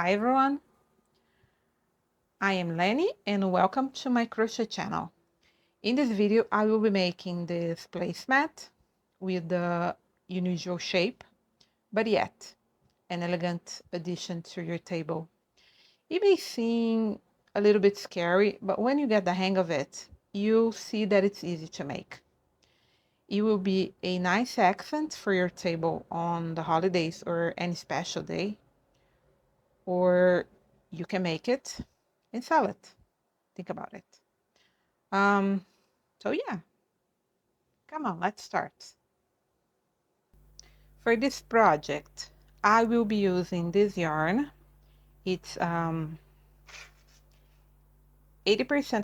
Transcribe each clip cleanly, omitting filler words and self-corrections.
Hi everyone, I am Lenny and welcome to my crochet channel. In this video I will be making this placemat with the unusual shape, but yet an elegant addition to your table. It may seem a little bit scary, but when you get the hang of it, you'll see that it's easy to make. It will be a nice accent for your table on the holidays or any special day, or you can make it and sell it. Think about it. So yeah, come on, let's start. For this project, I will be using this yarn. It's 80%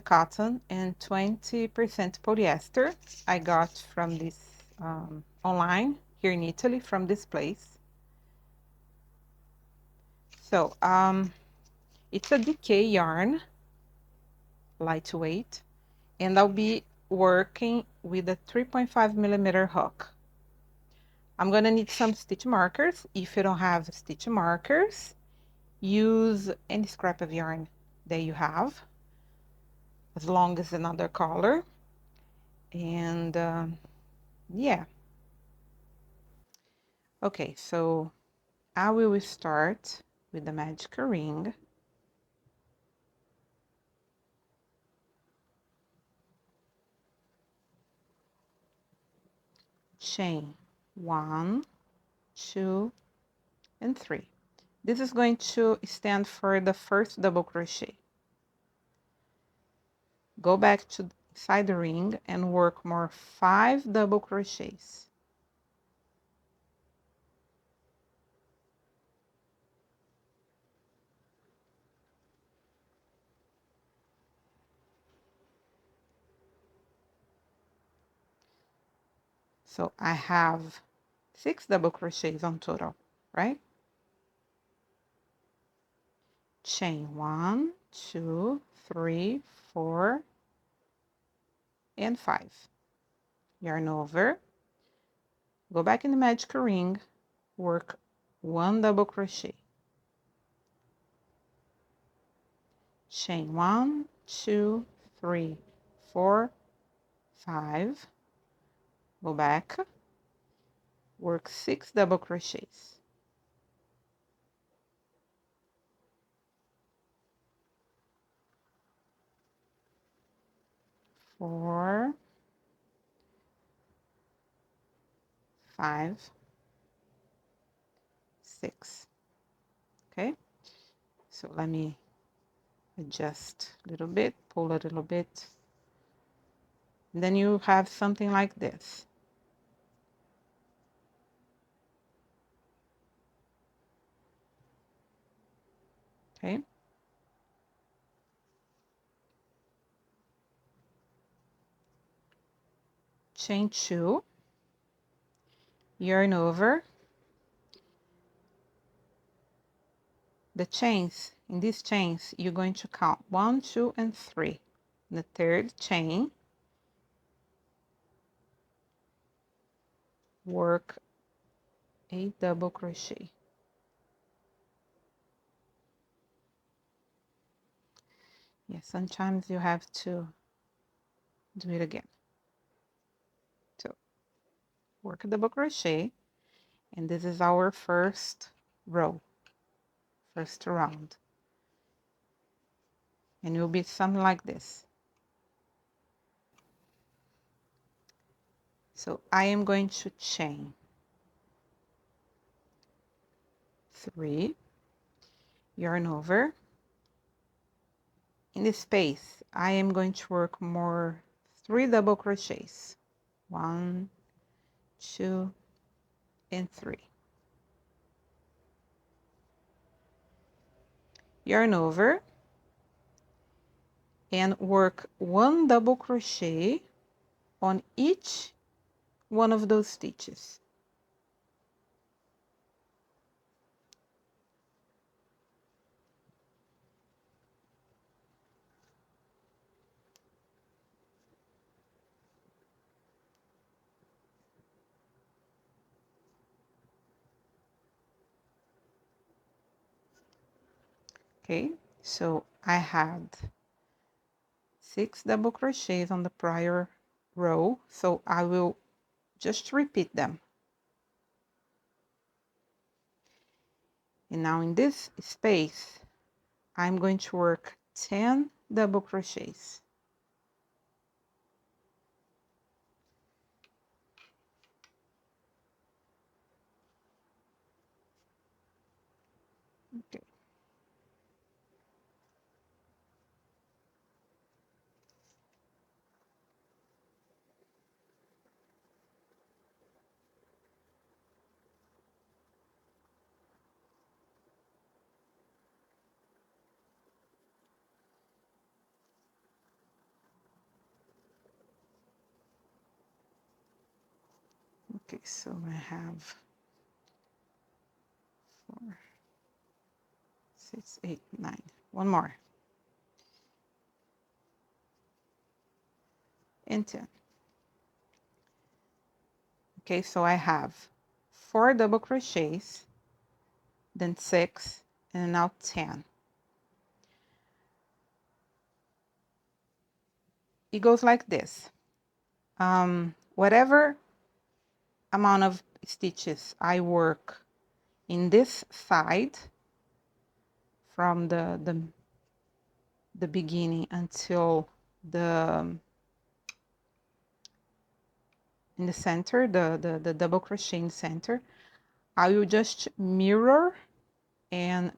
cotton and 20% polyester. I got from this online here in Italy from this place. So it's a decay yarn, lightweight, and I'll be working with a 3.5mm hook. I'm gonna need some stitch markers. If you don't have stitch markers, use any scrap of yarn that you have, as long as another color. And yeah. Okay, so I will start with the magic ring. Chain 1, 2, and 3. This is going to stand for the first double crochet. Go back to inside the ring and work more 5 double crochets. So I have 6 double crochets on total, right? Chain 1, 2, 3, 4, and 5. Yarn over, go back in the magic ring, work 1 double crochet. Chain 1, 2, 3, 4, 5. Go back, work 6 double crochets. 4, 5, 6. Okay, so let me adjust a little bit, pull a little bit. And then you have something like this. Okay. Chain 2, yarn over. The chains, in these chains, you're going to count 1, 2, and 3. In the third chain, work a double crochet. Yeah, sometimes you have to do it again. So work a double crochet, and this is our first row, first round. And it will be something like this. So I am going to chain 3, yarn over. In this space, I am going to work more 3 double crochets. 1, 2, and 3. Yarn over and work 1 double crochet on each one of those stitches. Okay, so I had 6 double crochets on the prior row, so I will just repeat them. And now in this space, I'm going to work 10 double crochets. Okay. Okay, so I have 4, 6, 8, 9. One more. And 10. Okay, so I have 4 double crochets, then 6, and now 10. It goes like this. Whatever amount of stitches I work in this side from the beginning until the in the center, the double crochet in the center, I will just mirror and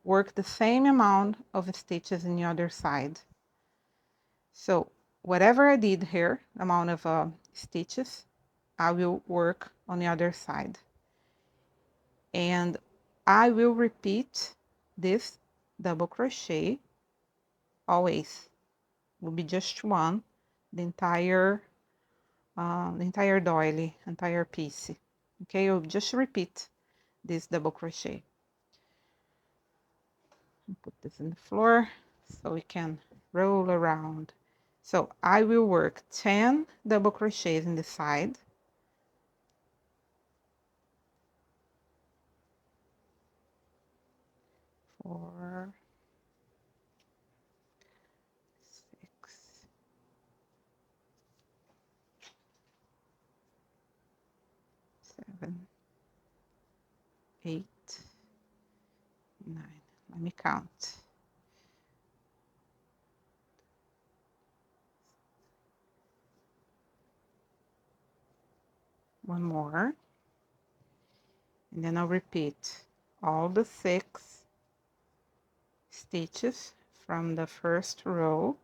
work the same amount of stitches in the other side. So whatever I did here, amount of stitches, I will work on the other side. And I will repeat this double crochet always. Will be just one, the entire doily, entire piece. Okay, I'll just repeat this double crochet. Put this in the floor so we can roll around. So I will work 10 double crochets in the side. 4, 6, 7, 8, 9. Let me count. One more. And then I'll repeat all the 6 stitches from the first row.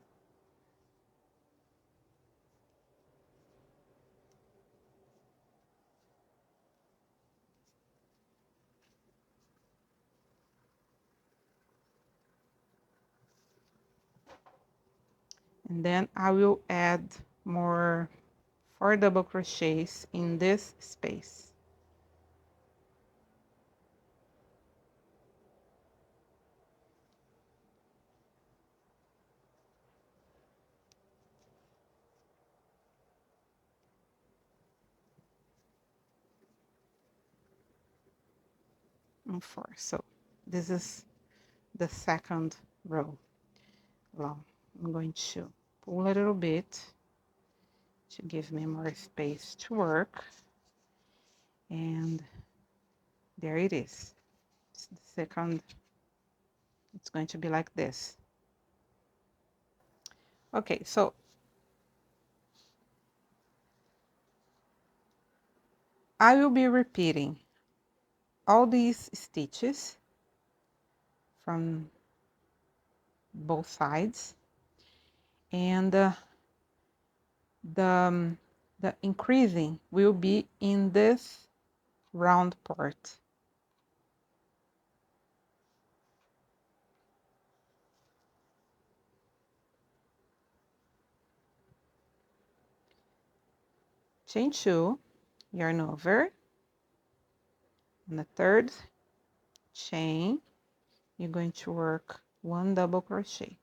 And then I will add more 4 double crochets in this space. And 4. So this is the second row long. I'm going to pull a little bit to give me more space to work. And there it is. It's the second. It's going to be like this. Okay, so I will be repeating all these stitches from both sides, and the increasing will be in this round part. Chain 2, yarn over, and the third chain you're going to work 1 double crochet,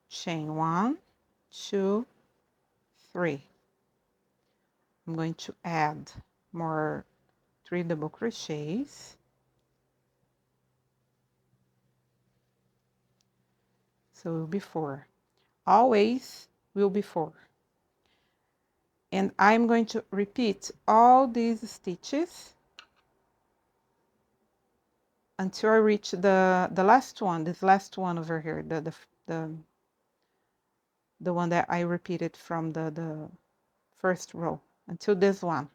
chain 1, 2, 3. I'm going to add more 3 double crochets, So it will be 4. Always will be 4. And I'm going to repeat all these stitches until I reach the last one, this last one over here, the one that I repeated from the first row, until this one.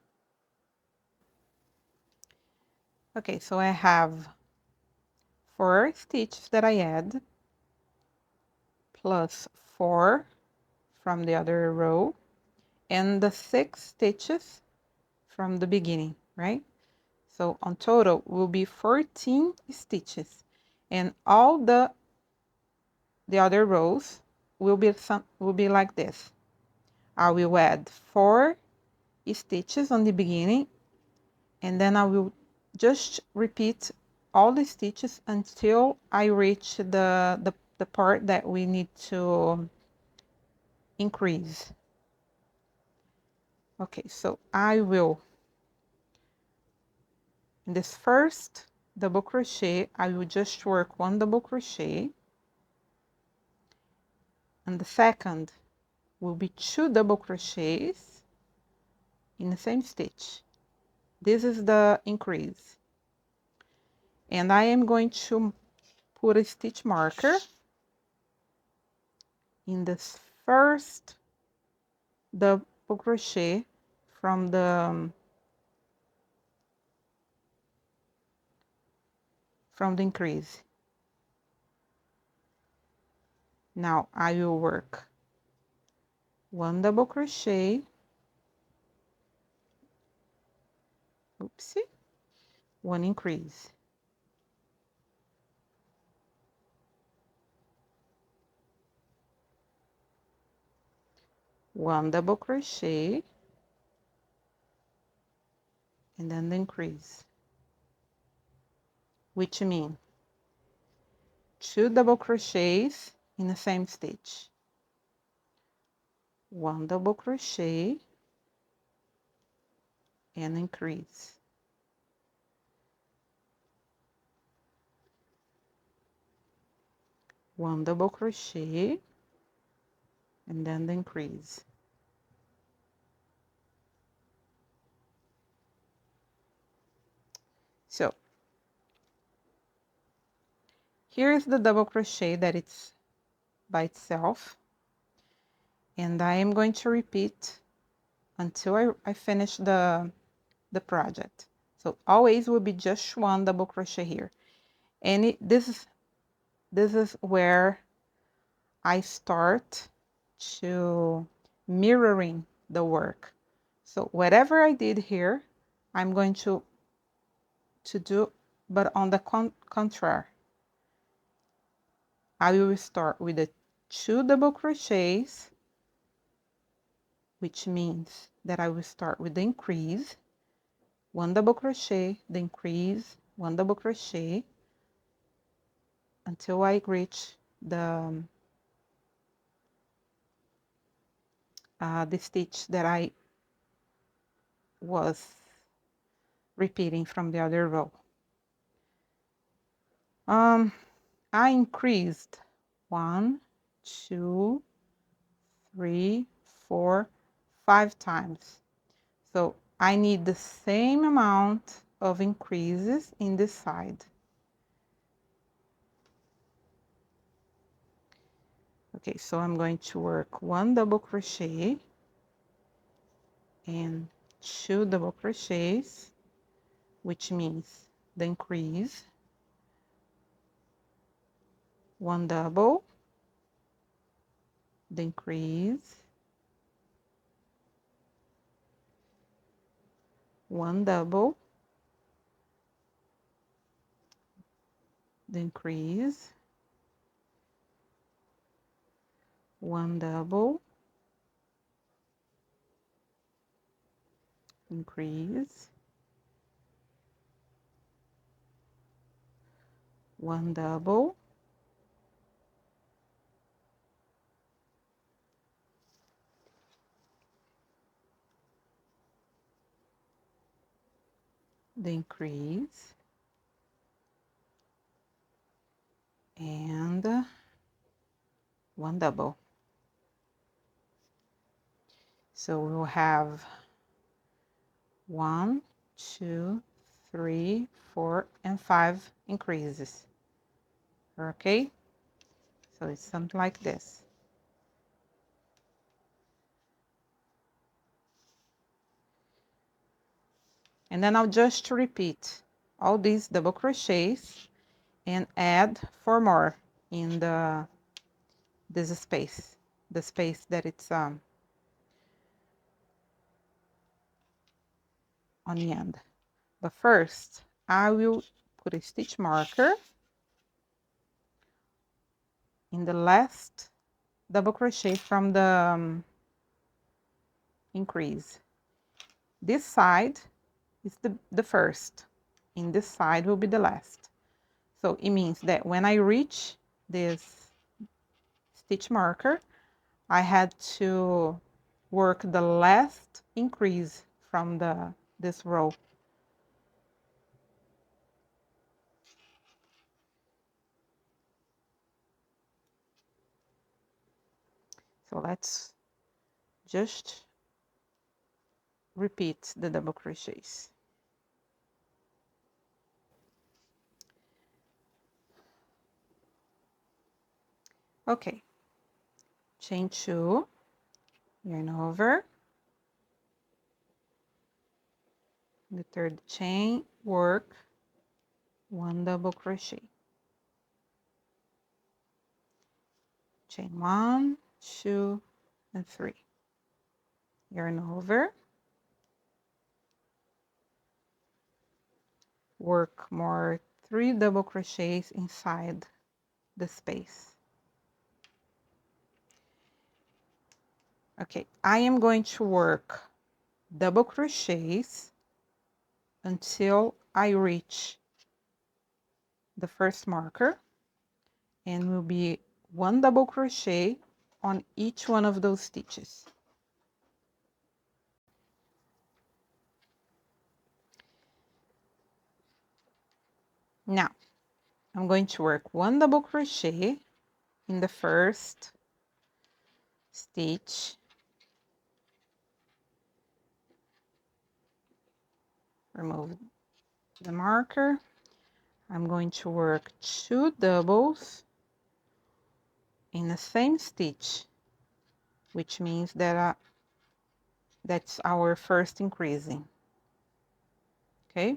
Okay, so I have 4 stitches that I add, plus 4 from the other row, and the 6 stitches from the beginning, right? So on total will be 14 stitches, and all the other rows will be like this. I will add 4 stitches on the beginning, and then I will just repeat all the stitches until I reach the part that we need to increase. Okay, so I will, in this first double crochet, I will just work 1 double crochet, and the second will be 2 double crochets in the same stitch. This is the increase, and I am going to put a stitch marker in this first double crochet from the increase. Now I will work 1 double crochet, oopsie, 1 increase, 1 double crochet, and then the increase, which means 2 double crochets in the same stitch, 1 double crochet, and increase, 1 double crochet, and then the increase. So here's the double crochet that it's by itself, and I am going to repeat until I finish the project. So always will be just 1 double crochet here, and this is where I start to mirroring the work. So whatever I did here, I'm going to do, but on the contrary. I will start with the 2 double crochets, which means that I will start with the increase, 1 double crochet, the increase, 1 double crochet, until I reach the stitch that I was repeating from the other row. I increased 1, 2, 3, 4, 5 times. So I need the same amount of increases in this side. Okay, so I'm going to work 1 double crochet and 2 double crochets, which means the increase, 1 double, the increase, 1 double, the increase, 1 double, increase, 1 double, the increase, and one double. So we'll have 1, 2, 3, 4, and 5 increases. Okay, so it's something like this. And then I'll just repeat all these double crochets and add 4 more in this space, the space that it's on the end. But first I will put a stitch marker in the last double crochet from the increase. This side is the first, and this side will be the last. So it means that when I reach this stitch marker, I had to work the last increase from this row. So let's just repeat the double crochets. Okay, chain 2, yarn over, the third chain, work 1 double crochet, chain 1, 2, and 3, yarn over, work more 3 double crochets inside the space. Okay, I am going to work double crochets until I reach the first marker, and will be 1 double crochet on each one of those stitches. Now I'm going to work 1 double crochet in the first stitch, remove the marker. I'm going to work 2 doubles in the same stitch, which means that that's our first increasing. Okay,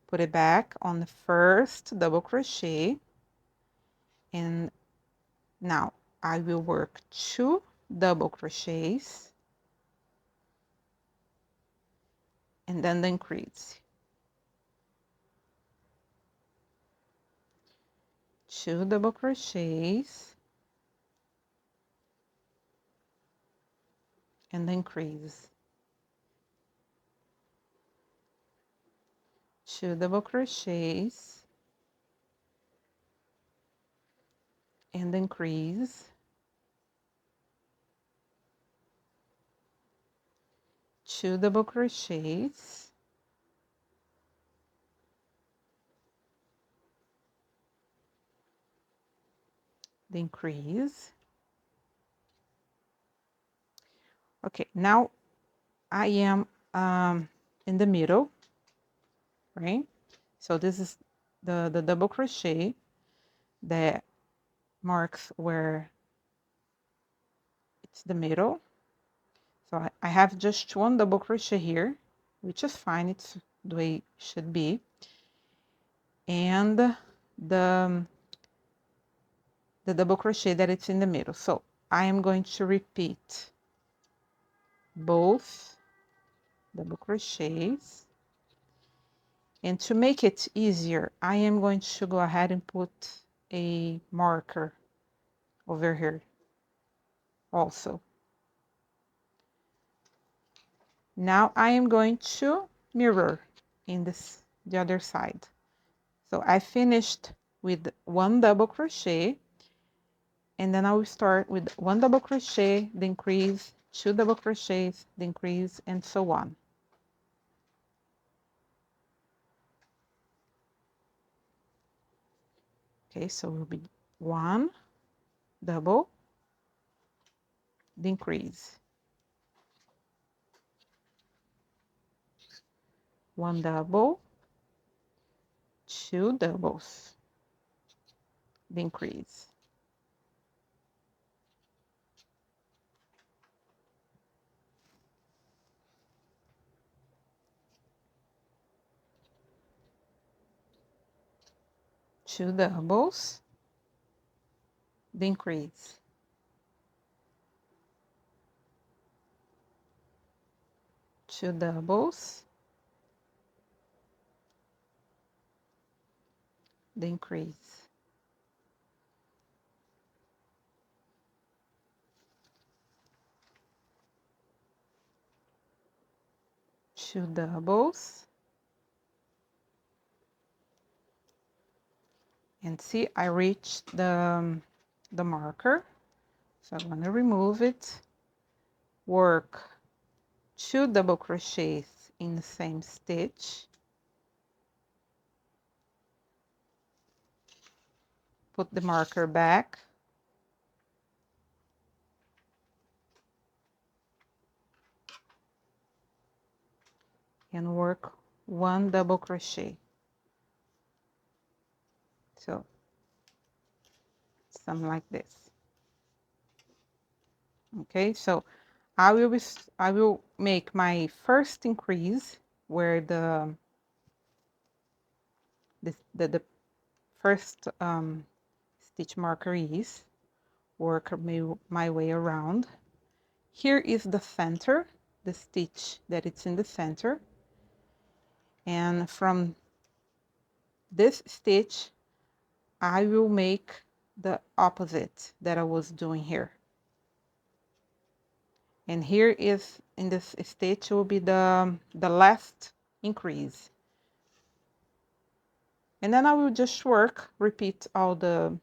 put it back on the first double crochet, and now I will work 2 double crochets and then the increase, 2 double crochets and the increase, 2 double crochets and increase, 2 double crochets the increase. Okay, now I am in the middle, right? So this is the double crochet that marks where it's the middle. So I have just 1 double crochet here, which is fine, it's the way it should be. And the double crochet that it's in the middle. So I am going to repeat both double crochets, and to make it easier, I am going to go ahead and put a marker over here also. Now I am going to mirror in the other side. So I finished with 1 double crochet, and then I will start with 1 double crochet, the increase, 2 double crochets, the increase, and so on. Okay, so it will be 1, double, the increase, 1 double, 2 doubles, the increase, 2 doubles, the increase, 2 doubles, the increase, 2 doubles, and see, I reached the marker, so I'm going to remove it, work 2 double crochets in the same stitch, put the marker back, and work 1 double crochet. So something like this. Okay, so I will make my first increase where the first stitch marker is, work my way around. Here is the center, the stitch that it's in the center, and from this stitch I will make the opposite that I was doing here. And here is, in this stitch, will be the last increase. And then I will just repeat all the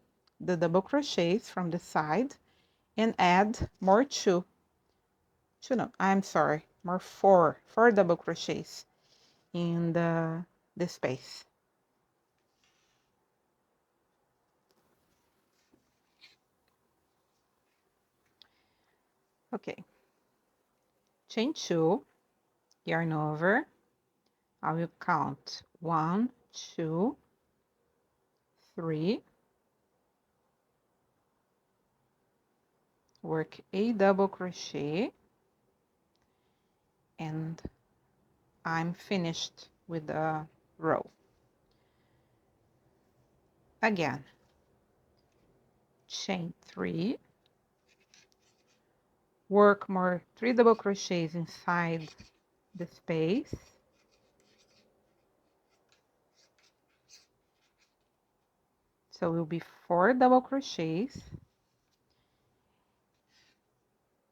double crochets from the side and add more more four double crochets in the space. Okay, chain 2, yarn over, I will count 1, 2, 3, work a double crochet, and I'm finished with the row. Again, chain 3, work more 3 double crochets inside the space, so it will be 4 double crochets,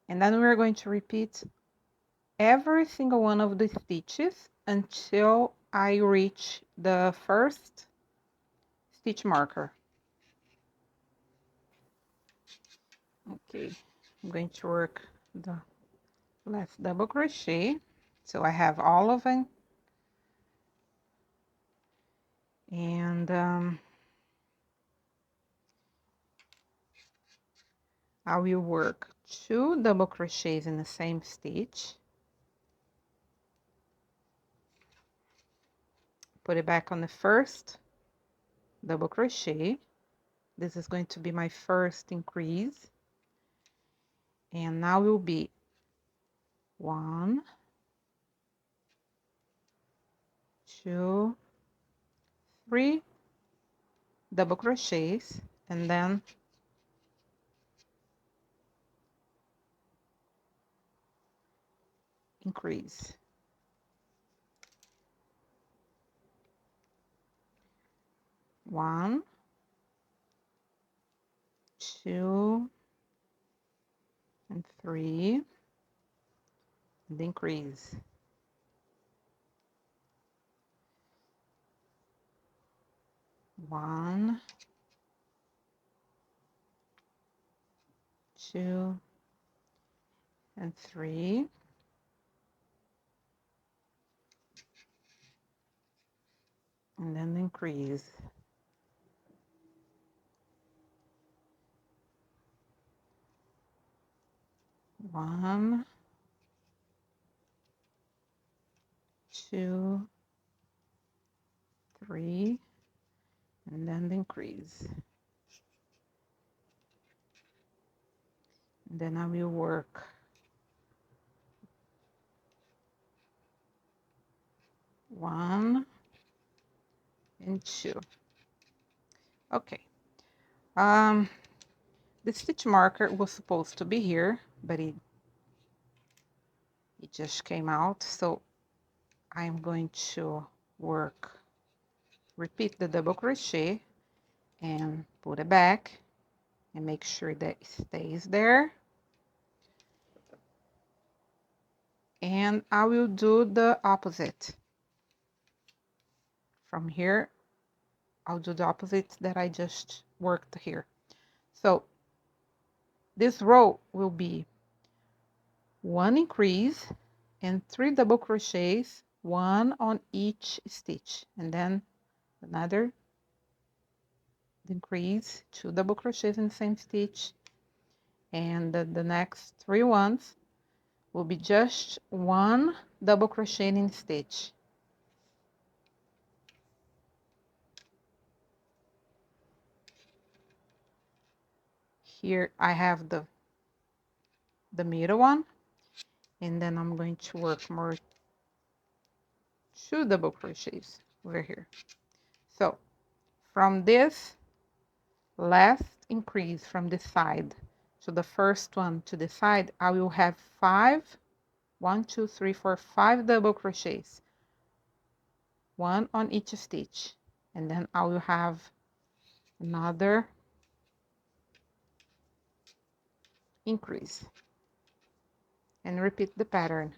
and then we're going to repeat every single one of the stitches until I reach the first stitch marker. Okay, I'm going to work the last double crochet, so I have all of them, and I will work 2 double crochets in the same stitch, put it back on the first double crochet. This is going to be my first increase, and now will be 1, 2, 3 double crochets, and then increase. 1, 2, and 3, and increase. 1, 2, and 3, and then increase. 1, 2, 3, and then the increase. And then I will work 1 and 2. Okay. The stitch marker was supposed to be here, but it just came out, so I'm going to repeat the double crochet and put it back and make sure that it stays there. And I will do the opposite. From here, I'll do the opposite that I just worked here. So this row will be 1 increase and 3 double crochets, 1 on each stitch, and then another increase, 2 double crochets in the same stitch, and the next 3 ones will be just 1 double crochet in stitch. Here I have the middle one, and then I'm going to work more 2 double crochets over here. So from this last increase from this side to the first one to the side, I will have 1, 2, 3, 4, 5 double crochets, 1 on each stitch, and then I will have another increase and repeat the pattern.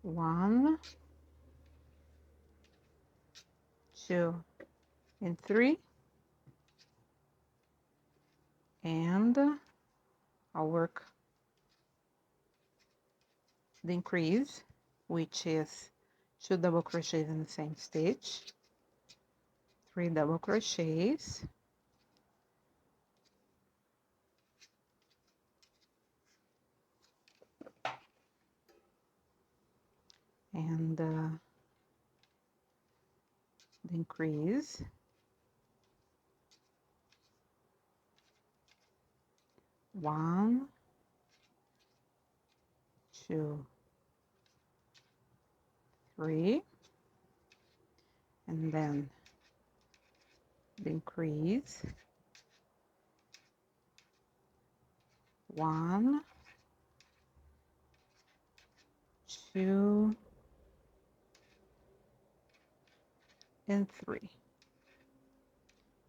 1, 2, and 3, and I'll work the increase, which is 2 double crochets in the same stitch, 3 double crochets, and the increase, 1, 2, 3, and then the increase, 1, 2, and 3,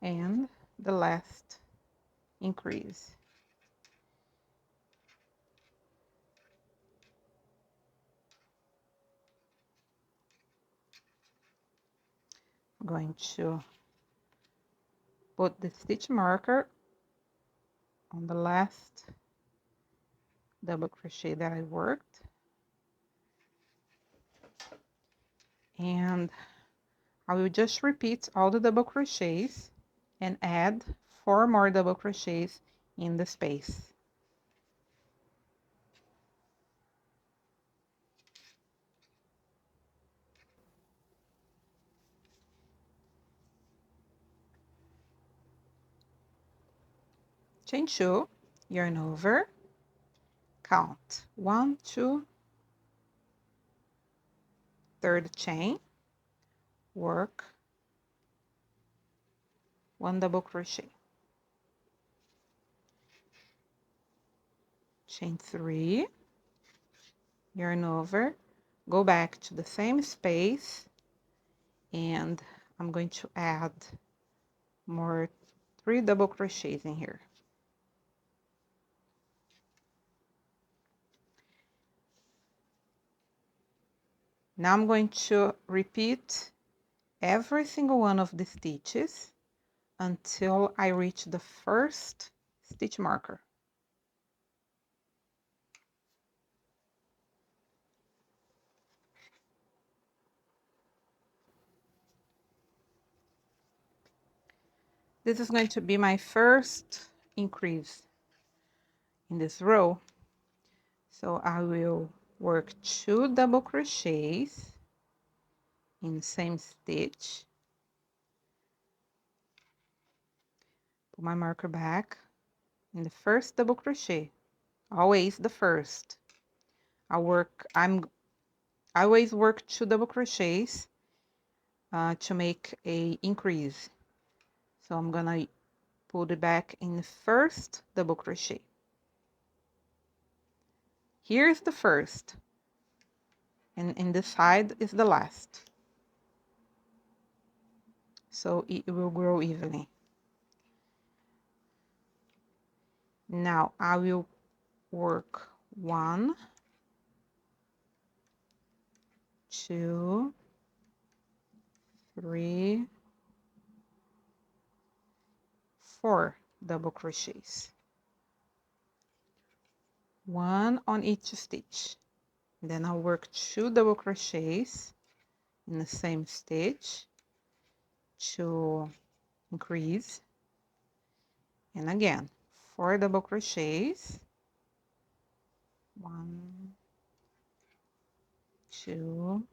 and the last increase. I'm going to put the stitch marker on the last double crochet that I worked, and I will just repeat all the double crochets and add 4 more double crochets in the space. Chain 2, yarn over, count 1, 2, third chain, work 1 double crochet, chain 3, yarn over, go back to the same space, and I'm going to add more 3 double crochets in here. Now I'm going to repeat every single one of the stitches until I reach the first stitch marker. This is going to be my first increase in this row. So I will work 2 double crochets in the same stitch, put my marker back in the first double crochet, always the first. I always work 2 double crochets to make a increase. So I'm gonna put it back in the first double crochet. Here's the first, and in this side is the last. So it will grow evenly. Now I will work 1, 2, 3, 4 double crochets, 1 on each stitch. Then I'll work 2 double crochets in the same stitch to increase, and again 4 double crochets, 1, 2,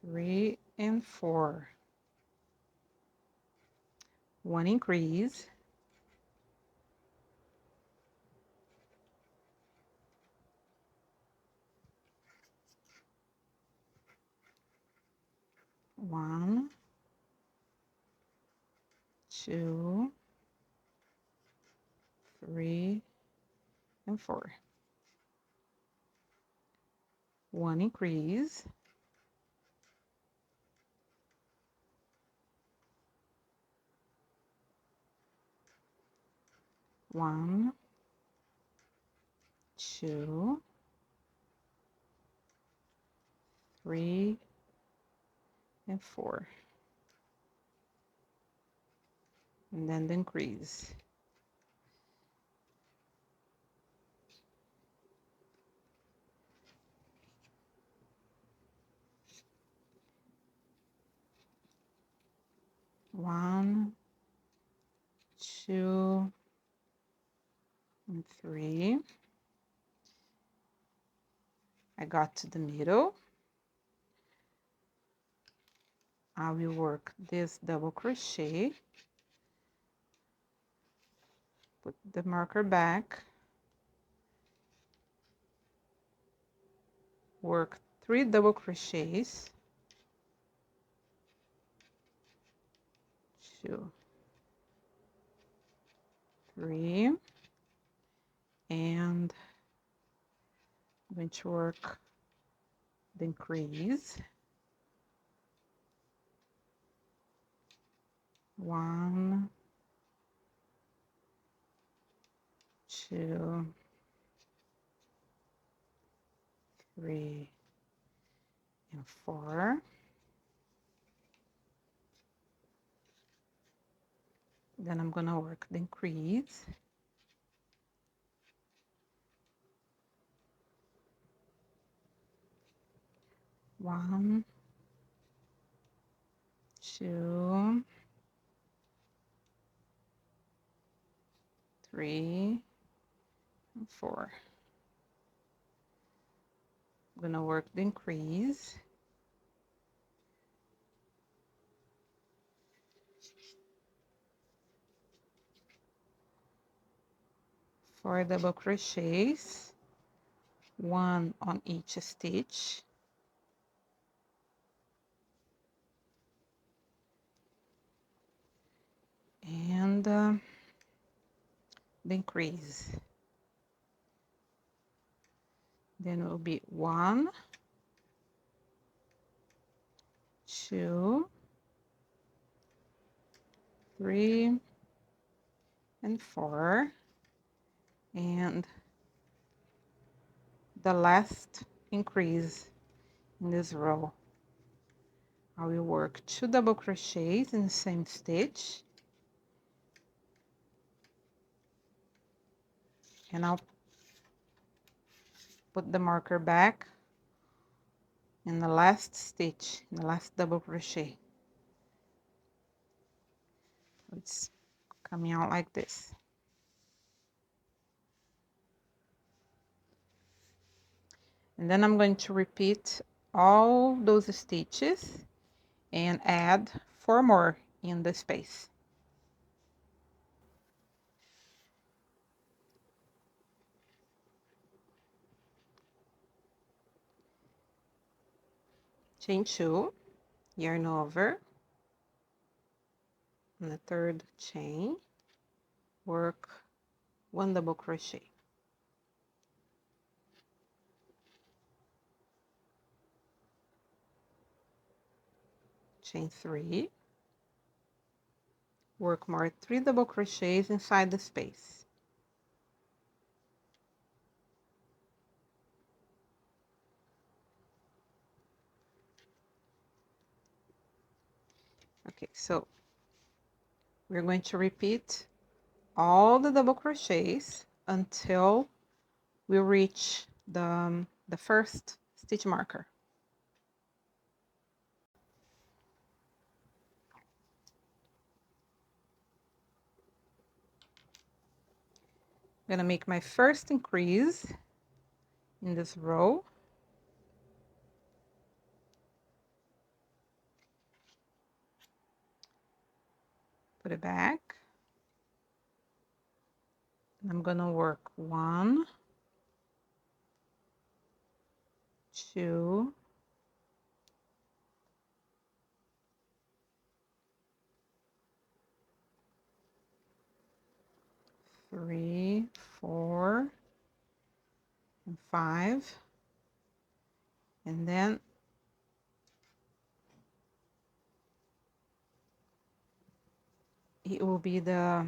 3, and 4, 1 increase, 1, 2, 3, and 4, 1 increase, 1, 2, 3, and 4, and then the increase. One, 2, and 3. I got to the middle. I will work this double crochet, put the marker back, work 3 double crochets, 2, 3, and I'm going to work the increase, 1, 2, 3, and 4. Then I'm gonna work the increase, 1, 2, 3, and 4. I'm gonna work the increase, 4 double crochets, 1 on each stitch, and the increase. Then it will be 1, 2, 3, and 4, and the last increase in this row. I will work 2 double crochets in the same stitch, and I'll put the marker back in the last stitch, in the last double crochet. So it's coming out like this. And then I'm going to repeat all those stitches and add 4 more in the space. Chain 2, yarn over, on the 3rd chain, work 1 double crochet. Chain 3, work more 3 double crochets inside the space. Okay, so we're going to repeat all the double crochets until we reach the first stitch marker. I'm gonna make my first increase in this row. Put it back. And I'm gonna work 1, 2, 3, 4, and 5, and then it will be the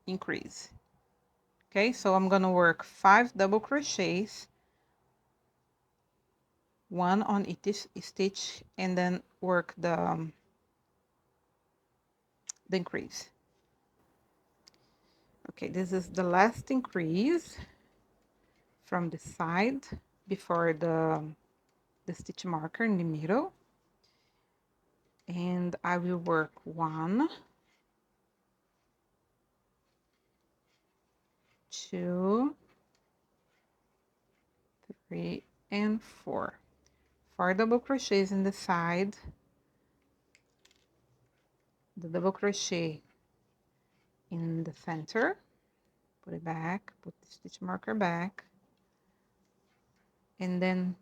increase. Okay, so I'm gonna work 5 double crochets, 1 on each stitch, and then work the increase. Okay, this is the last increase from the side before the stitch marker in the middle, and I will work 1, 2, 3, and 4. 4 double crochets in the side, the double crochet in the center, put it back, put the stitch marker back, and then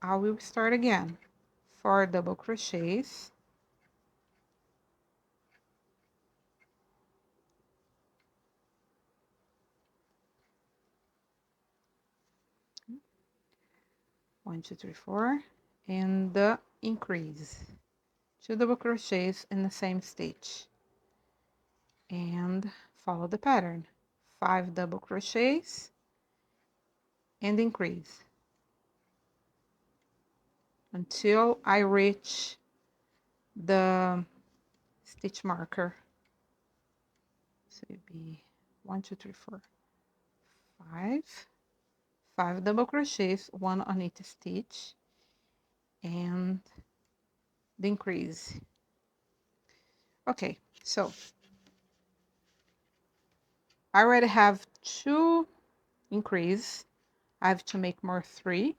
I will start again. 4 double crochets, one, two, three, 4, and the increase. 2 double crochets in the same stitch, and follow the pattern. 5 double crochets and increase until I reach the stitch marker. So it'd be 1, 2, 3, 4, 5. 5 double crochets, 1 on each stitch, and the increase. Okay, so I already have 2 increase. I have to make more 3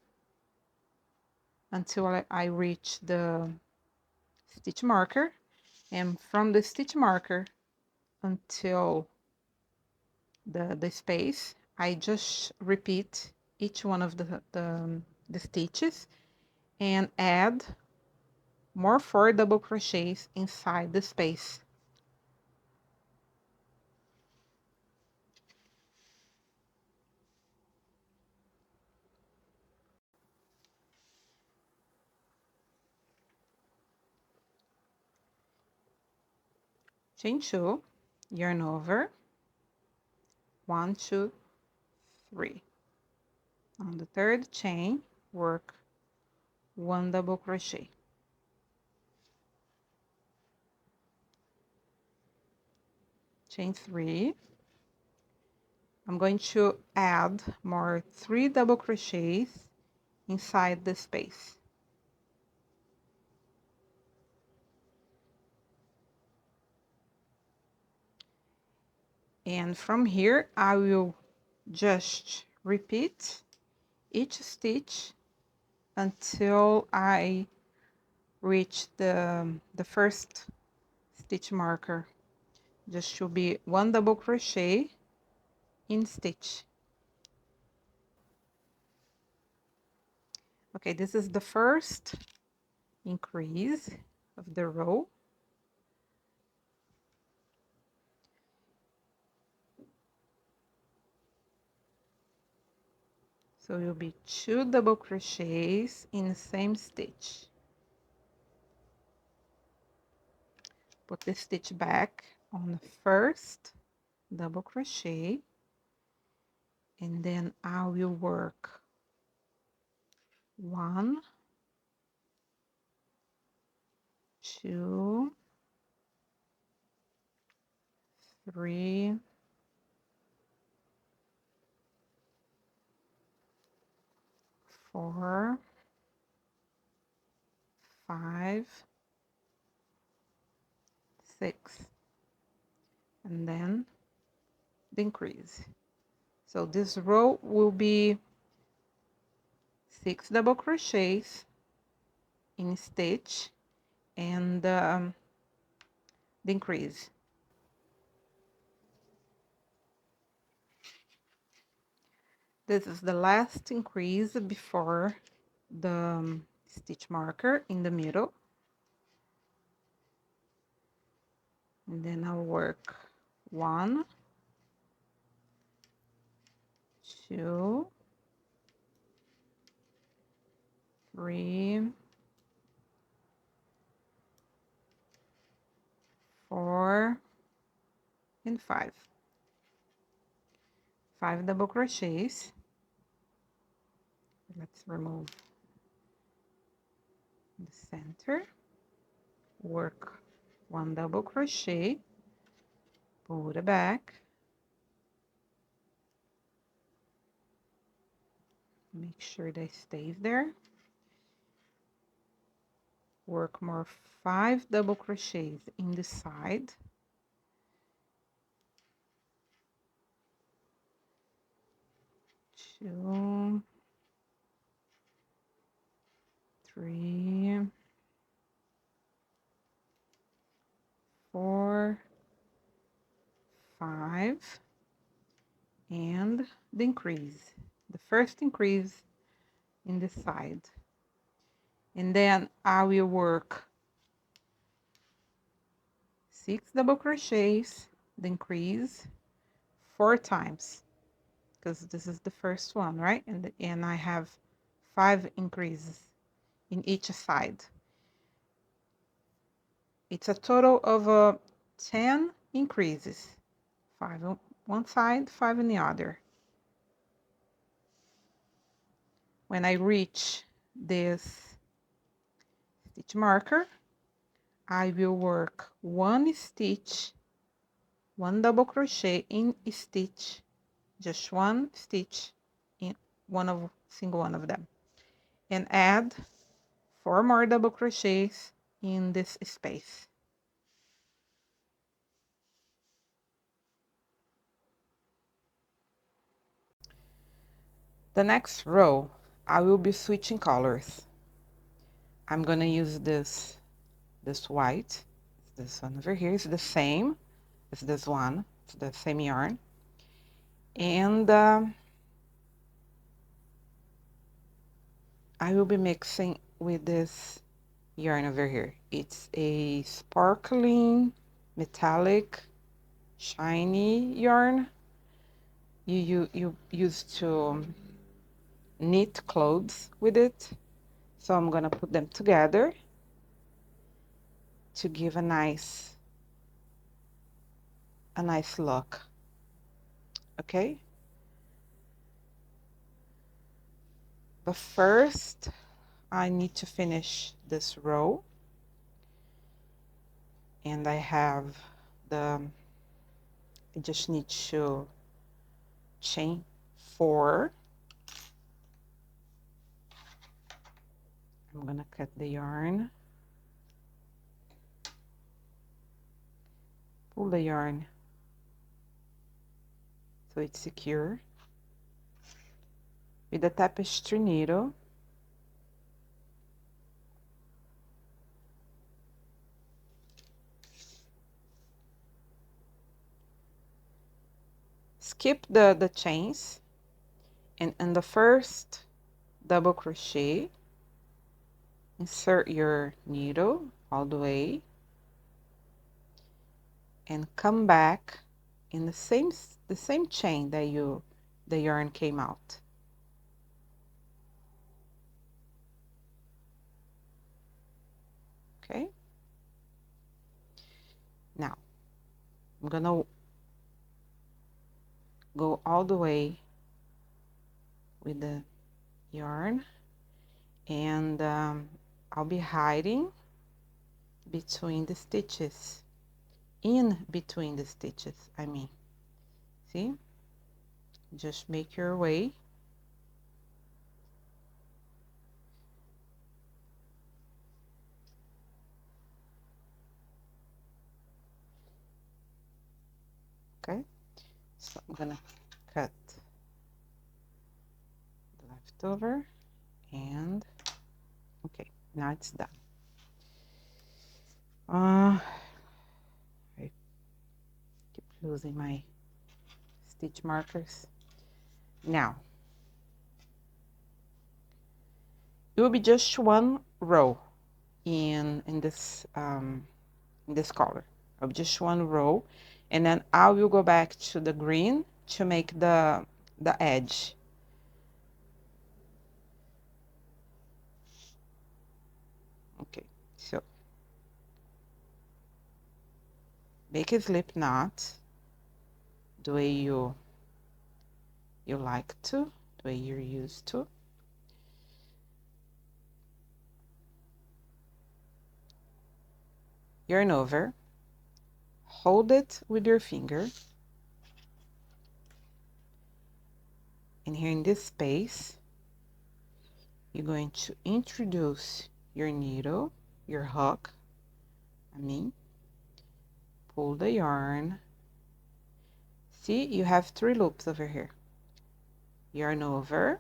until I reach the stitch marker, and from the stitch marker until the space, I just repeat each one of the stitches and add more 4 double crochets inside the space. Chain 2, yarn over, 1, 2, 3. On the 3rd chain, work 1 double crochet. Chain 3. I'm going to add more 3 double crochets inside the space. And from here I will just repeat each stitch until I reach the first stitch marker. Just should be 1 double crochet in stitch. Okay, this is the first increase of the row. So it will be 2 double crochets in the same stitch. Put the stitch back on the first double crochet, and then I will work 1, 2, 3, 4, 5, 6, and then the increase. So this row will be 6 double crochets in stitch and the increase. This is the last increase before the stitch marker in the middle. And then I'll work 1, 2, 3, 4, and 5. 5 double crochets. Let's remove the center. Work 1 double crochet, pull it back, make sure they stays there. Work more 5 double crochets in the side. Two, 3, 4, 5, and the increase, the first increase in the side. And then I will work 6 double crochets, the increase 4 times, because this is the first one, right? And I have 5 increases in each side. It's a total of 10 increases, 5 on one side, 5 on the other. When I reach this stitch marker, I will work 1 stitch, 1 double crochet in stitch, just 1 stitch in single one of them, and add 4 more double crochets in this space. The next row, I will be switching colors. I'm gonna use this white. This one over here is the same as this one. It's the same yarn. And I will be mixing with this yarn over here. It's a sparkling, metallic, shiny yarn. You use to knit clothes with it. So I'm gonna put them together to give a nice look. Okay? But first, I need to finish this row. And I have I just need to chain 4. I'm gonna cut the yarn, pull the yarn so it's secure. With the tapestry needle, skip the chains, and in the first double crochet, insert your needle all the way and come back in the same chain that the yarn came out. Okay, now I'm gonna go all the way with the yarn, and I'll be hiding between the stitches, in between the stitches, I mean. See, just make your way. Okay, so I'm gonna cut the leftover, and okay, now it's done. I keep losing my stitch markers. Now it will be just one row in this color, of just one row, and then I will go back to the green to make the edge. Okay, so make a slip knot the way you like to, the way you're used to. Yarn over, hold it with your finger, and here in this space you're going to introduce your needle, your hook, I mean, pull the yarn. See, you have 3 loops over here. Yarn over,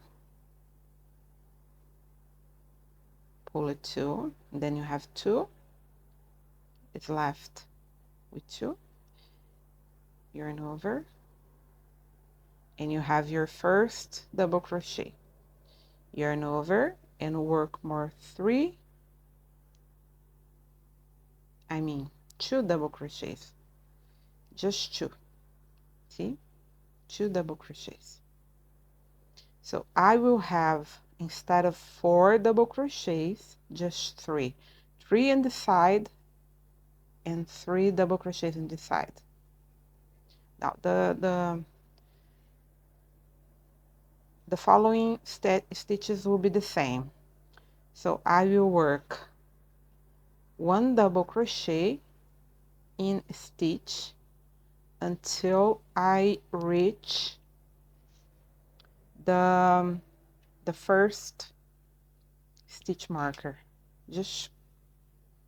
pull it 2, and then you have 2. It's left with 2. Yarn over, and you have your first double crochet. Yarn over and work more 2 double crochets, just 2. See, 2 double crochets. So I will have, instead of 4 double crochets, just 3 in the side and 3 double crochets in the side. Now the following stitches will be the same. So I will work 1 double crochet in stitch until I reach the first stitch marker. Just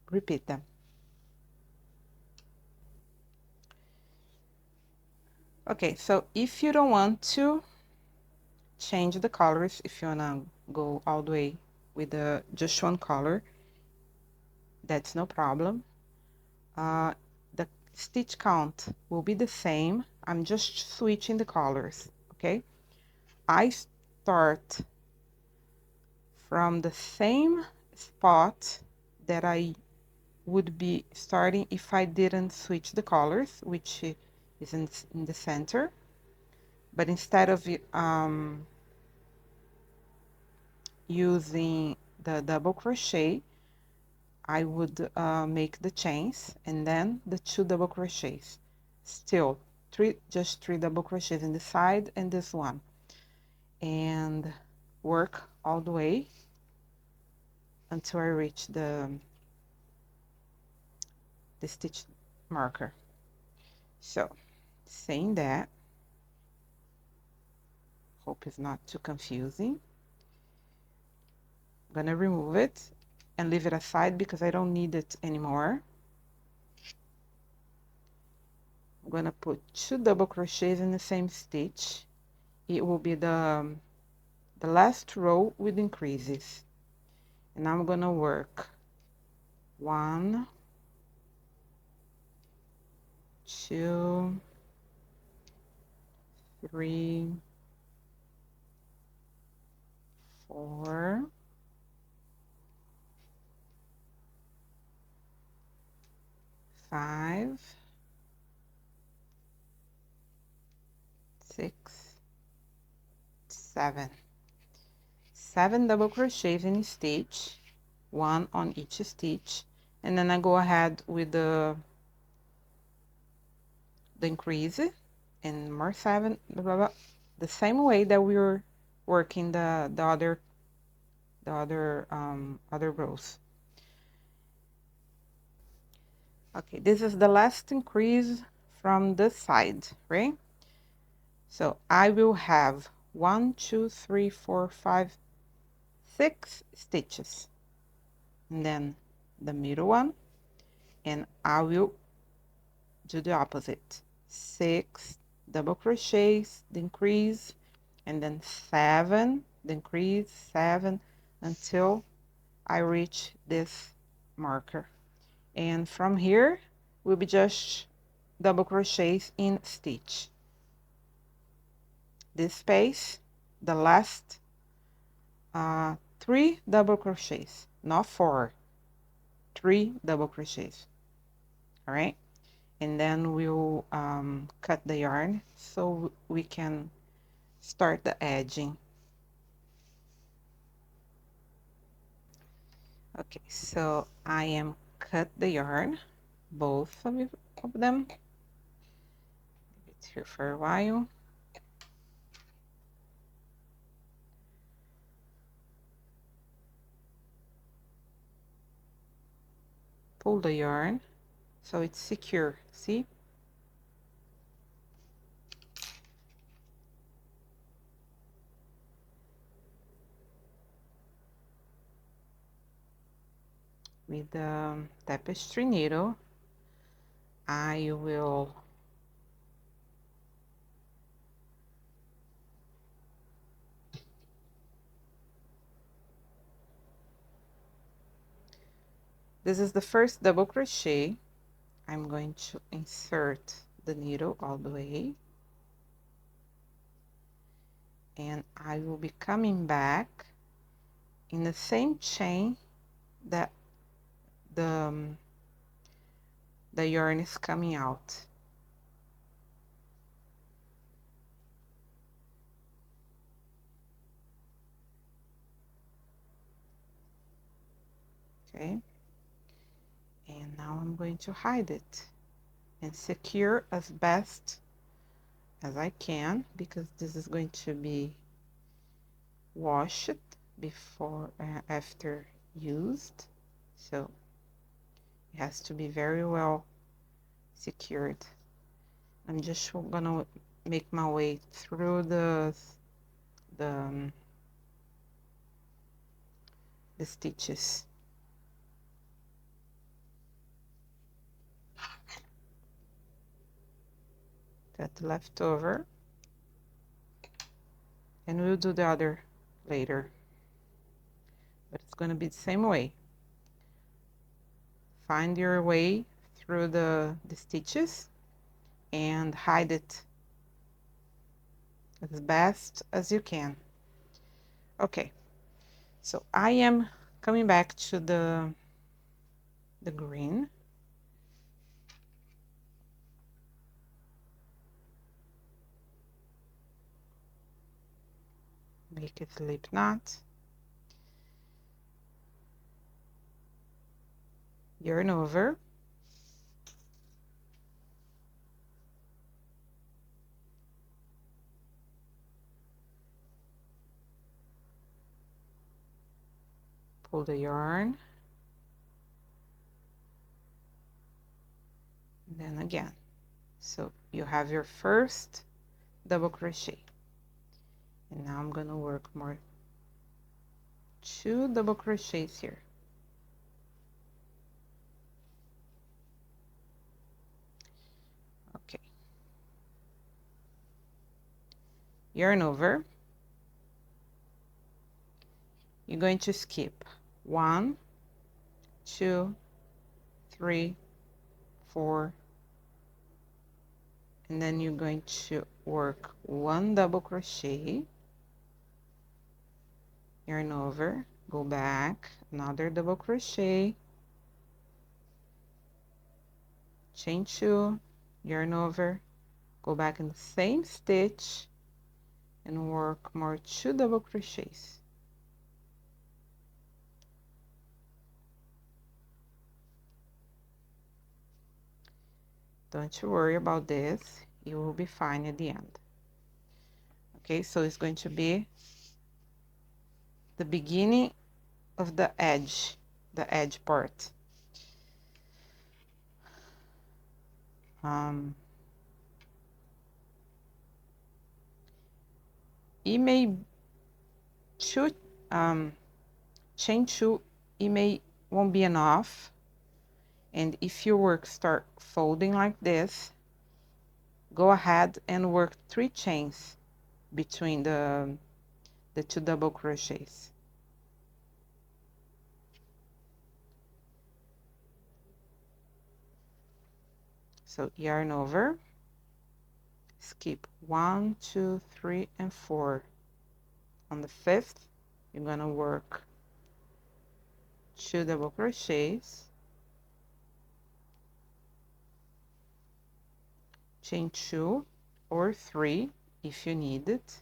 repeat them. Okay, so if you don't want to change the colors, if you wanna go all the way with just one color, that's no problem. The stitch count will be the same. I'm just switching the colors, okay? I start from the same spot that I would be starting if I didn't switch the colors, which is in the center. But instead of using the double crochet, I would make the chains and then the 2 double crochets. Still just 3 double crochets in the side and this one, and work all the way until I reach the stitch marker. So saying that, hope it's not too confusing. I'm gonna remove it and leave it aside because I don't need it anymore. I'm gonna put 2 double crochets in the same stitch. It will be the last row with increases, and I'm gonna work 1, 2, 3, 4, 5, 6, 7. 7 double crochets in each stitch, 1 on each stitch, and then I go ahead with the increase and more 7, blah, blah, blah, the same way that we were working the other rows. Okay, this is the last increase from this side, right? So I will have 1, 2, 3, 4, 5, 6 stitches, and then the middle one, and I will do the opposite. 6 double crochets, the increase, and then 7, the increase, 7, until I reach this marker. And from here will be just double crochets in stitch. This space, the last 3 double crochets, not 4, 3 double crochets. All right, and then we'll cut the yarn so we can start the edging. Okay, so I am cut the yarn, both of them. It's here for a while. Pull the yarn so it's secure, see? With the tapestry needle, I will this is the first double crochet. I'm going to insert the needle all the way, and I will be coming back in the same chain that the yarn is coming out. Okay, and now I'm going to hide it and secure as best as I can, because this is going to be washed before after used, so it has to be very well secured. I'm just gonna make my way through the stitches. Got the leftover, and we'll do the other later, but it's gonna be the same way. Find your way through the stitches and hide it as best as you can. Okay, so I am coming back to the green. Make a slip knot, yarn over, pull the yarn, and then again. So you have your first double crochet, and now I'm gonna work more 2 double crochets here. Okay, yarn over, you're going to skip 1, 2, 3, 4, and then you're going to work 1 double crochet, yarn over, go back, another double crochet, chain 2, yarn over, go back in the same stitch and work more 2 double crochets. Don't you worry about this, you will be fine at the end. Okay, so it's going to be the beginning of the edge part. It may shoot chain 2, it may won't be enough, and if your work start folding like this, go ahead and work 3 chains between the 2 double crochets. So yarn over, skip 1, 2, 3, and 4. On the 5th, you're gonna work 2 double crochets, chain 2 or 3 if you need it,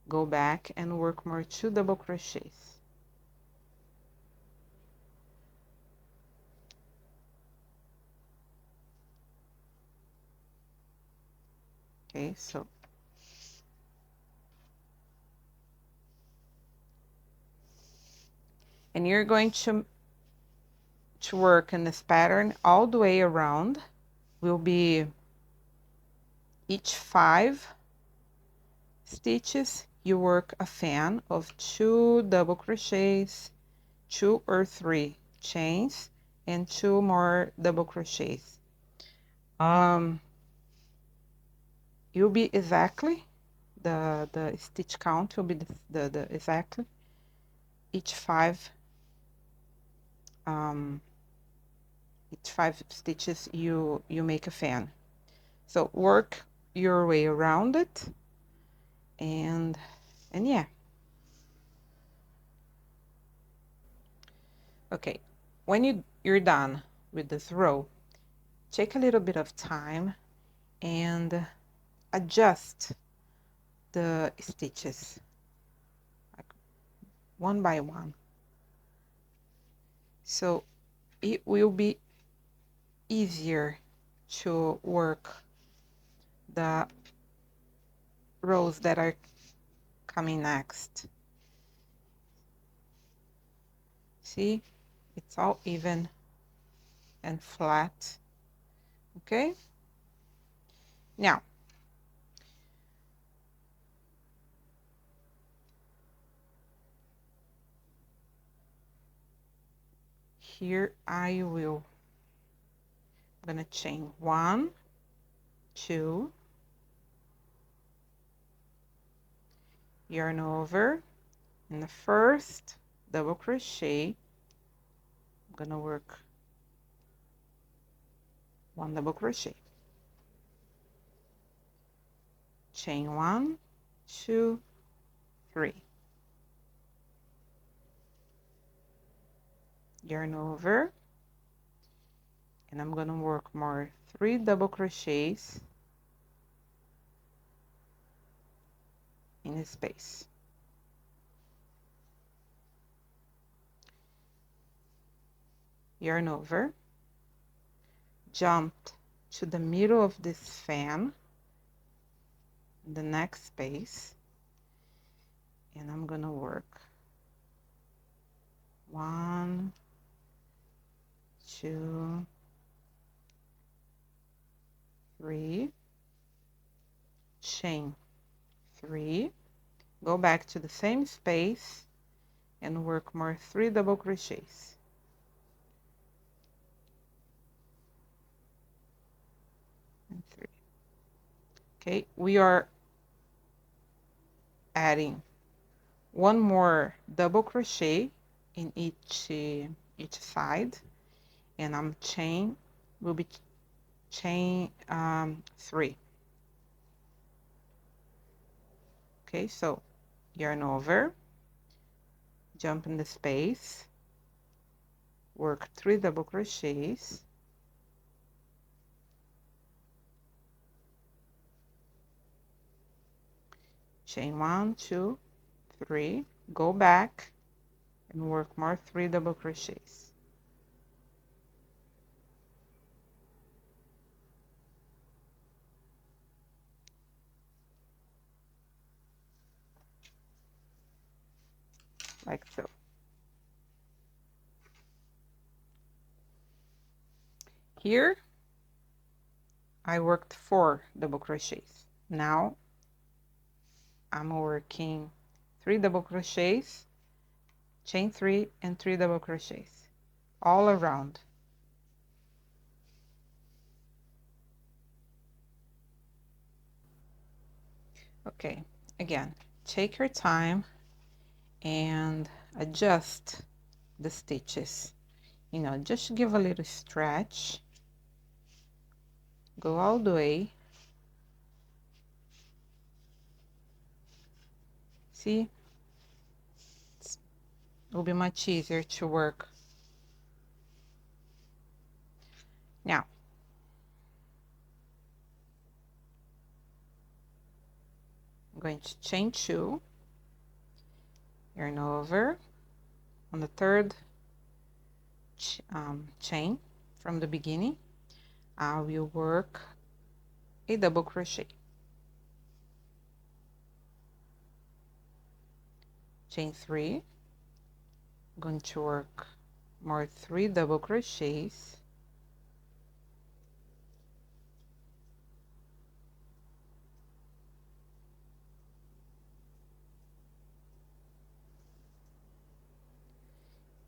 go back and work more 2 double crochets. Okay, so and you're going to work in this pattern all the way around. Will be each 5 stitches you work a fan of 2 double crochets, 2 or 3 chains, and 2 more double crochets. You'll be exactly the stitch count will be the exactly each 5 stitches you make a fan. So work your way around it, and yeah. Okay, when you're done with this row, take a little bit of time and adjust the stitches like one by one, so it will be easier to work the rows that are coming next. See, it's all even and flat. Okay, now here I'm gonna chain 1, 2, yarn over, in the first double crochet I'm gonna work 1 double crochet, chain 1, 2, 3, yarn over, and I'm gonna work more 3 double crochets in the space. Yarn over, jump to the middle of this fan, the next space, and I'm gonna work 1, 2, 3, chain 3, go back to the same space and work more 3 double crochets. And 3. Okay, we are adding one more double crochet in each side, and I'm will be chain 3. Okay, so yarn over, jump in the space, work 3 double crochets, chain 1, 2, 3, go back and work more 3 double crochets. Like so. Here I worked 4 double crochets. Now I'm working 3 double crochets, chain 3 and 3 double crochets all around. Okay, again, take your time and adjust the stitches. You know, just give a little stretch, go all the way. See, it will be much easier to work. Now, I'm going to chain 2, yarn over on the 3rd chain from the beginning. I will work a double crochet, chain 3, I'm going to work more 3 double crochets,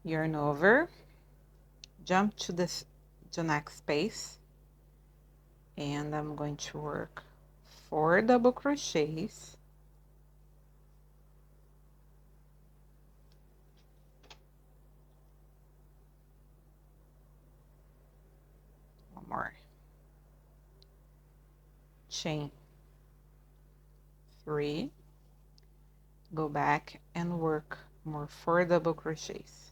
yarn over, jump to the next space, and I'm going to work 4 double crochets, one more, chain 3, go back and work more 4 double crochets.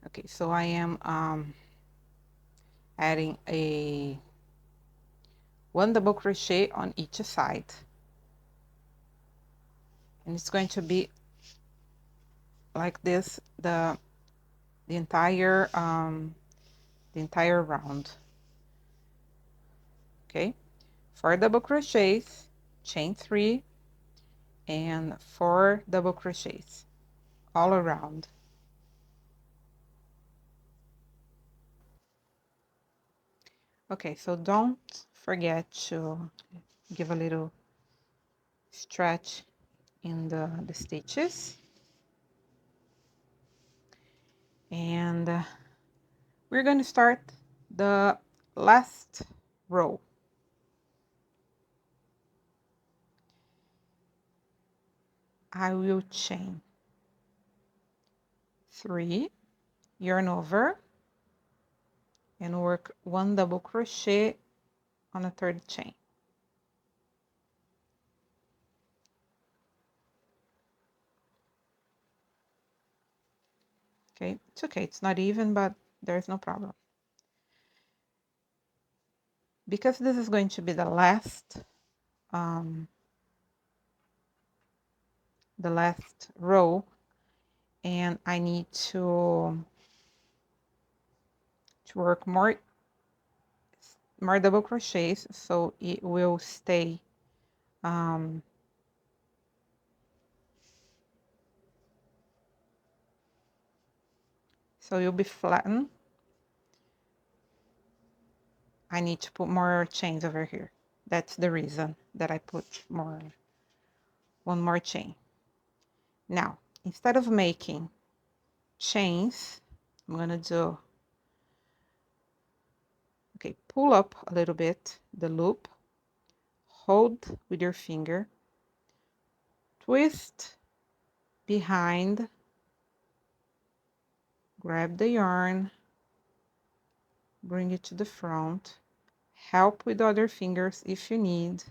Okay, so I am adding a 1 double crochet on each side, and it's going to be like this the entire round. Okay, 4 double crochets, chain 3, and 4 double crochets all around. Okay, so don't forget to give a little stretch in the stitches, and we're going to start the last row. I will chain 3, yarn over, and work 1 double crochet on a 3rd chain. Okay, it's okay, it's not even, but there's no problem. Because this is going to be the last row, and I need to work more double crochets, so it will stay so you'll be flattened. I need to put more chains over here. That's the reason that I put one more chain. Now, instead of making chains I'm gonna do, okay, pull up a little bit the loop, hold with your finger, twist behind, grab the yarn, bring it to the front, help with other fingers if you need,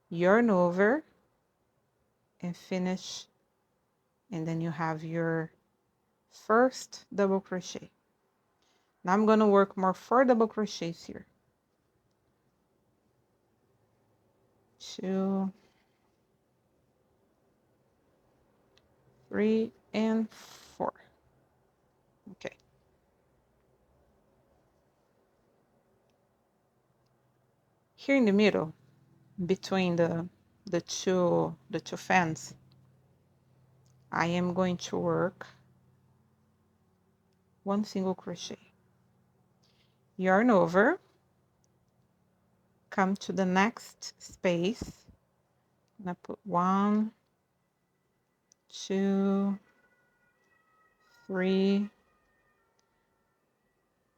yarn over, and finish, and then you have your first double crochet. Now I'm going to work more 4 double crochets here. 2, 3, and 4. Okay. Here in the middle, between the two fans, I am going to work 1 single crochet. Yarn over, come to the next space. I'm gonna put 1, 2, 3,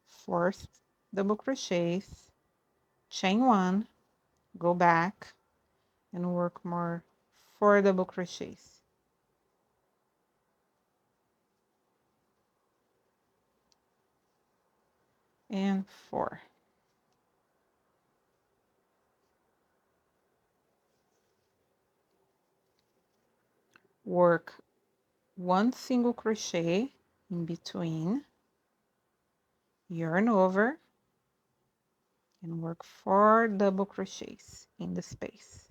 4 double crochets, chain 1, go back and work more 4 double crochets. And 4. Work 1 single crochet in between, yarn over, and work 4 double crochets in the space.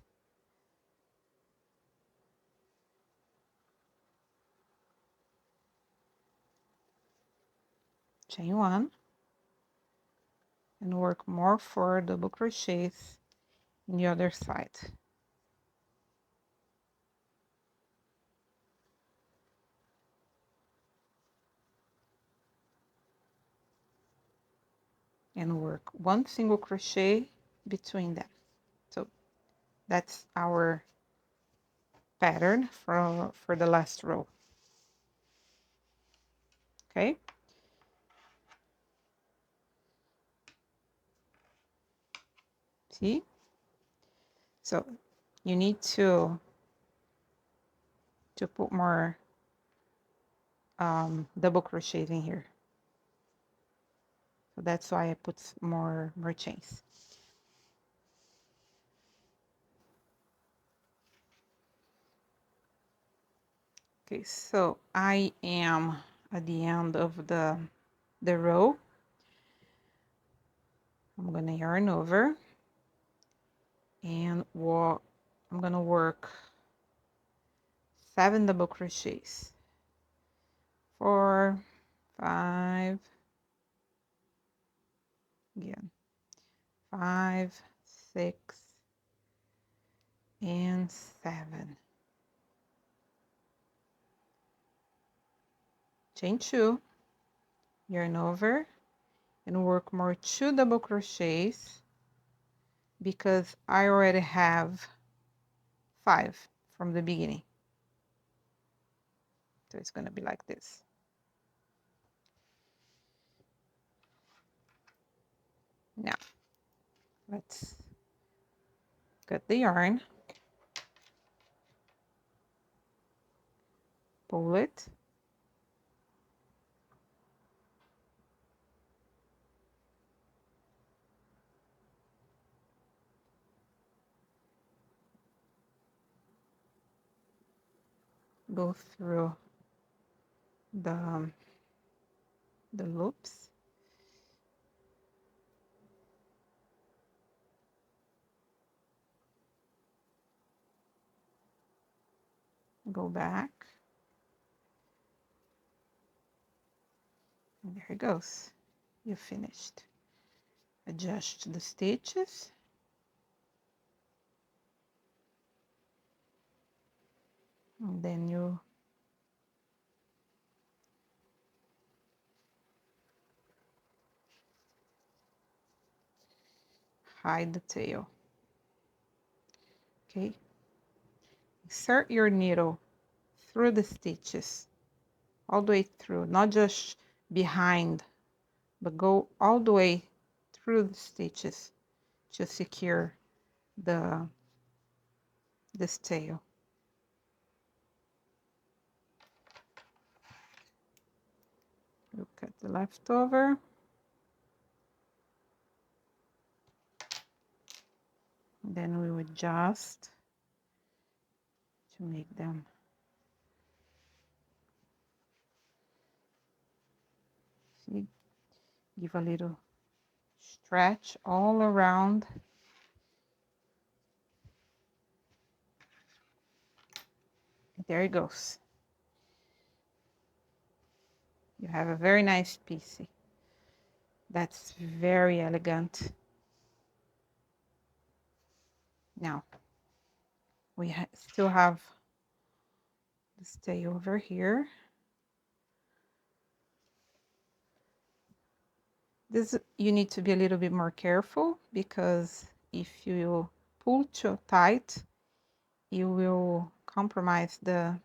Chain 1 and work more 4 double crochets in the other side. And work 1 single crochet between them. So that's our pattern for the last row. Okay. See? So you need to put more double crochets in here. So that's why I put more chains. Okay, so I am at the end of the row. I'm gonna yarn over and I'm gonna work 7 double crochets. 4, 5, again, 5, 6, and 7. Chain 2, yarn over, and work more 2 double crochets because I already have 5 from the beginning. So it's going to be like this. Now, let's cut the yarn, pull it, go through the loops, go back, and there it goes. You finished. Adjust the stitches, and then you hide the tail. Okay, insert your needle through the stitches all the way through, not just behind, but go all the way through the stitches to secure this tail. We'll cut the leftover. Then we would adjust to make them see, give a little stretch all around. There it goes. You have a very nice piece. That's very elegant. Now we still have this tail over here. This, you need to be a little bit more careful, because if you pull too tight, you will compromise the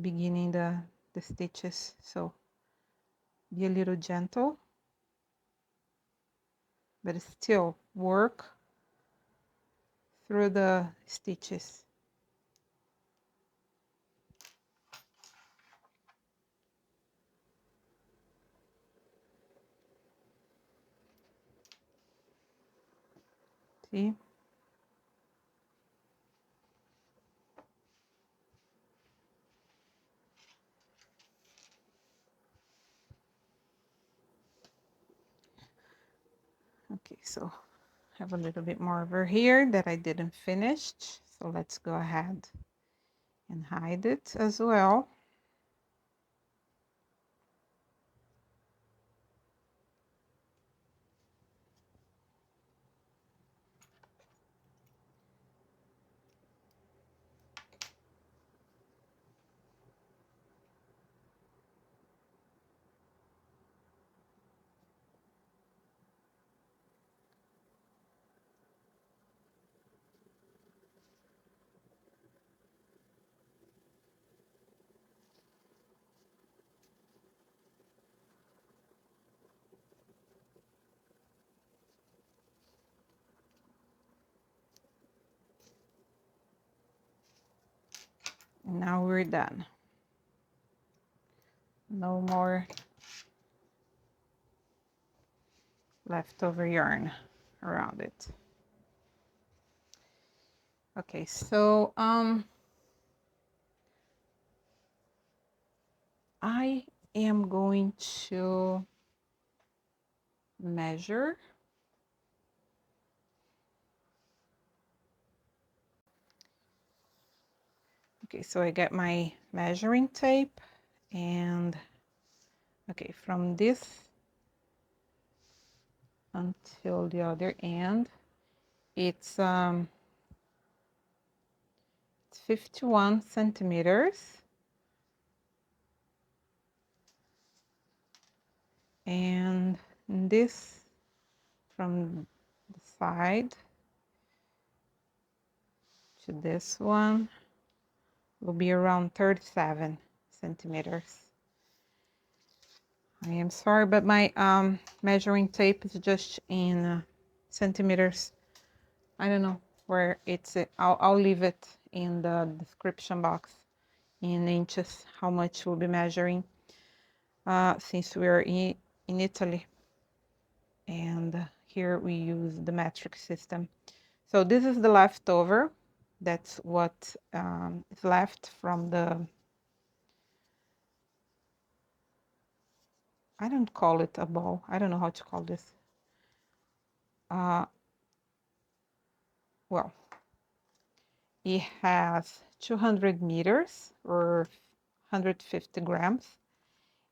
beginning, the stitches. So be a little gentle, but still work through the stitches. See? Okay, so I have a little bit more over here that I didn't finish. So let's go ahead and hide it as well. And now we're done. No more leftover yarn around it. Okay, so I am going to measure. Okay, so I got my measuring tape, and okay, from this until the other end, it's 51 centimeters. And this from the side to this one will be around 37 centimeters. I am sorry, but my measuring tape is just in centimeters. I don't know where it's at. I'll leave it in the description box in inches, how much we'll be measuring, since we're in Italy, and here we use the metric system. So this is the leftover. That's what is left from the, I don't call it a ball. I don't know how to call this. Well, it has 200 meters or 150 grams,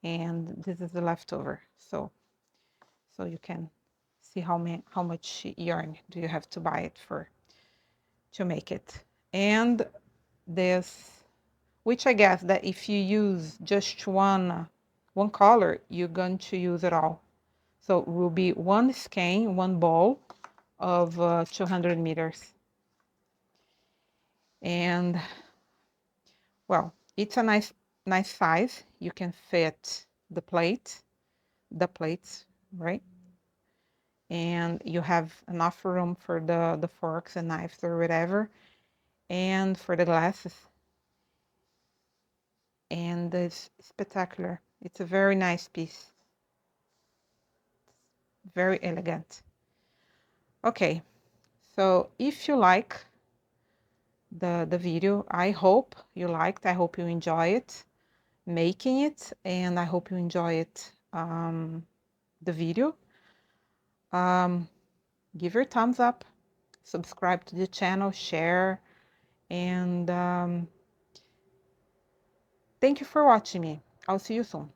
and this is the leftover. So you can see how much yarn do you have to buy it for to make it. And this, which I guess that if you use just one color, you're going to use it all. So it will be one skein, one ball of 200 meters. And well, it's a nice nice size. You can fit the plates, right? And you have enough room for the forks and knives or whatever, and for the glasses. And it's spectacular. It's a very nice piece, very elegant. Okay, so if you like the video, I hope you liked, I hope you enjoy it, making it, and I hope you enjoy it, the video. Give your thumbs up, subscribe to the channel, share, and thank you for watching me. I'll see you soon.